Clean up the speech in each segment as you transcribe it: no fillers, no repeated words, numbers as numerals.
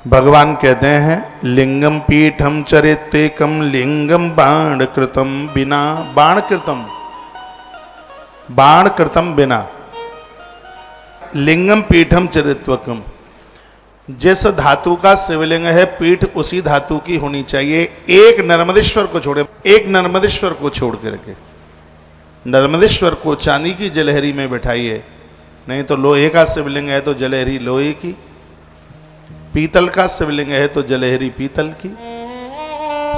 भगवान कहते हैं लिंगम पीठम चरित्वेकम लिंगम बाण कृतम बिना, बाण कृतम बिना, लिंगम पीठम चरित्वकम। जिस धातु का शिवलिंग है पीठ उसी धातु की होनी चाहिए। एक नर्मदेश्वर को छोड़े, एक नर्मदेश्वर को छोड़ करके, नर्मदेश्वर को चांदी की जलहरी में बिठाइए, नहीं तो लोहे का शिवलिंग है तो जलहरी लोहे की, पीतल का शिवलिंग है तो जलहरी पीतल की,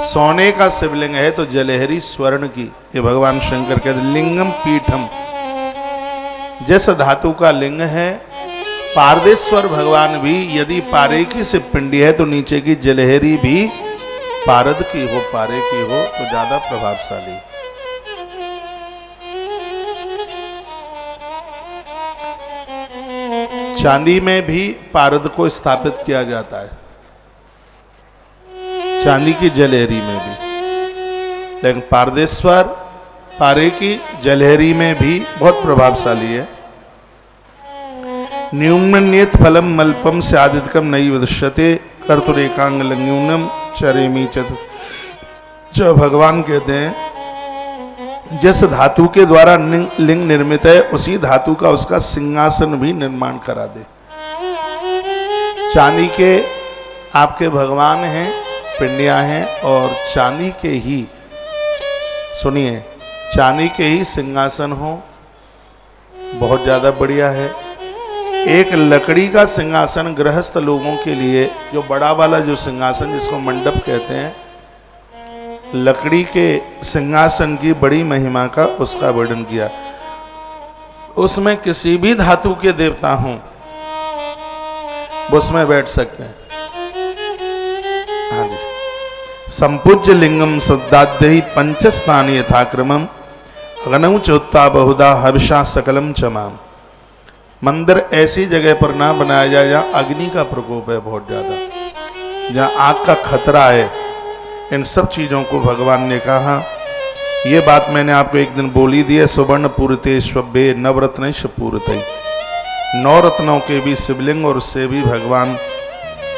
सोने का शिवलिंग है तो जलहरी स्वर्ण की। ये भगवान शंकर कहते लिंगम पीठम। जिस धातु का लिंग है, पारदेश्वर भगवान भी यदि पारे की से पिंडी है तो नीचे की जलहरी भी पारद की हो, पारे की हो तो ज्यादा प्रभावशाली। चांदी में भी पारद को स्थापित किया जाता है, चांदी की जलहरी में भी, लेकिन पारदेश्वर पारे की जलहरी में भी बहुत प्रभावशाली है। न्यूनन्यत फलम मल्पम स्यादितकम नई विदुष्यते कर्तुरेकांग न्यूनम चरेमी चतुर। भगवान कहते हैं जिस धातु के द्वारा लिंग निर्मित है उसी धातु का उसका सिंहासन भी निर्माण करा दे। चांदी के आपके भगवान हैं, पिंडियां हैं, और चांदी के ही, सुनिए, चांदी के ही सिंहासन हो, बहुत ज्यादा बढ़िया है। एक लकड़ी का सिंहासन गृहस्थ लोगों के लिए, जो बड़ा वाला जो सिंहासन जिसको मंडप कहते हैं, लकड़ी के सिंहासन की बड़ी महिमा का उसका वर्णन किया। उसमें किसी भी धातु के देवता हों वो उसमें बैठ सकते हैं। हाँ जी। संपूज्य लिंगम सद्दाद्य पंचस्थानी यथाक्रमम अगनऊ चौथा बहुधा हविषा सकलम चमाम। मंदिर ऐसी जगह पर ना बनाया जाए जहाँ अग्नि का प्रकोप है बहुत ज्यादा, जहाँ आग का खतरा है। इन सब चीजों को भगवान ने कहा। ये बात मैंने आपको एक दिन बोली दी है, सुवर्ण पूरते स्वभ्य नवरत्न पूरते। 9 रत्नों के भी शिवलिंग और उससे भी भगवान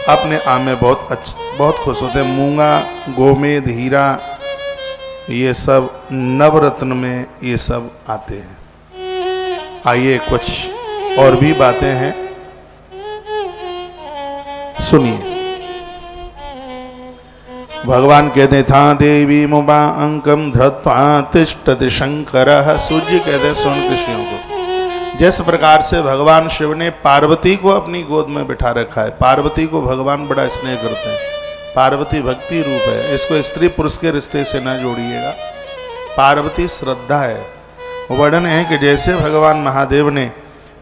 अपने आप में बहुत खुश होते हैं। मूंगा, गोमेद, हीरा, ये सब नवरत्न में ये सब आते हैं। आइए कुछ और भी बातें हैं, सुनिए। भगवान कहते था देवी मुबा अंकम धृत्वा तिष्ठति शंकरः। सूर्य कहते हैं स्वर्ण ऋषियों को। जिस प्रकार से भगवान शिव ने पार्वती को अपनी गोद में बिठा रखा है, पार्वती को भगवान बड़ा स्नेह करते हैं। पार्वती भक्ति रूप है, इसको स्त्री पुरुष के रिश्ते से न जोड़िएगा। पार्वती श्रद्धा है। वर्णन है कि जैसे भगवान महादेव ने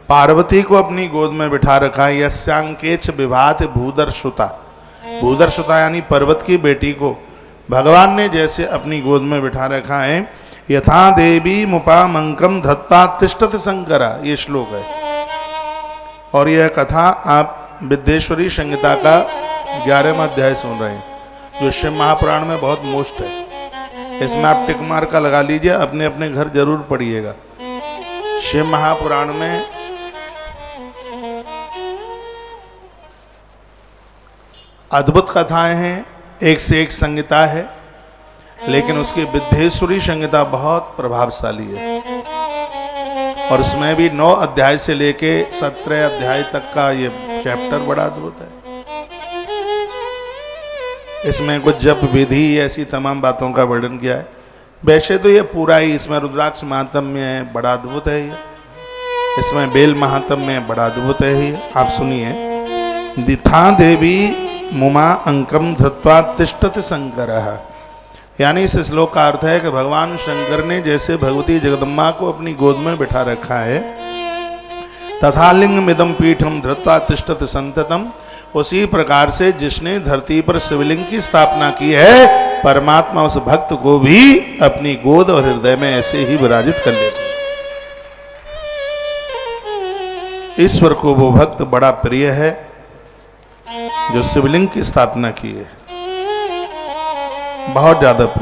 पार्वती को अपनी गोद में बिठा रखा है, यस्यांकेच विभात भूदरसुता, भूदरसुता यानी पर्वत की बेटी को भगवान ने जैसे अपनी गोद में बिठा रखा है, यथा देवी मुपामंकम धत्ता तिष्ठत शंकरा, ये श्लोक है। और यह कथा आप विद्येश्वरी संहिता का 11वां अध्याय सुन रहे हैं, जो शिव महापुराण में बहुत मोस्ट है। इसमें आप टिक मार का लगा लीजिए, अपने अपने घर जरूर पढ़िएगा। शिव महापुराण में अद्भुत कथाएं हैं, एक से एक संहिता है, लेकिन उसकी विद्येश्वरी संहिता बहुत प्रभावशाली है। और उसमें भी 9 अध्याय से लेके 17 अध्याय तक का ये चैप्टर बड़ा अद्भुत है। इसमें कुछ जप विधि ऐसी तमाम बातों का वर्णन किया है। वैसे तो ये पूरा ही, इसमें रुद्राक्ष महात्म्य है, बड़ा अद्भुत है ये। इसमें बेल महात्म्य है, बड़ा अद्भुत है ये। आप सुनिए। दिथा देवी मुमा अंकम धृत्वा तिष्ठत शंकरः, यानी इस श्लोक का अर्थ है कि भगवान शंकर ने जैसे भगवती जगदम्बा को अपनी गोद में बिठा रखा है, तथा लिंगमिदं पीठम धृत्वा तिष्ठत संततम, उसी प्रकार से जिसने धरती पर शिवलिंग की स्थापना की है, परमात्मा उस भक्त को भी अपनी गोद और हृदय में ऐसे ही विराजित कर लेते हैं। ईश्वर को वो भक्त बड़ा प्रिय है जो शिवलिंग की स्थापना की है, बहुत ज्यादा प्रिय।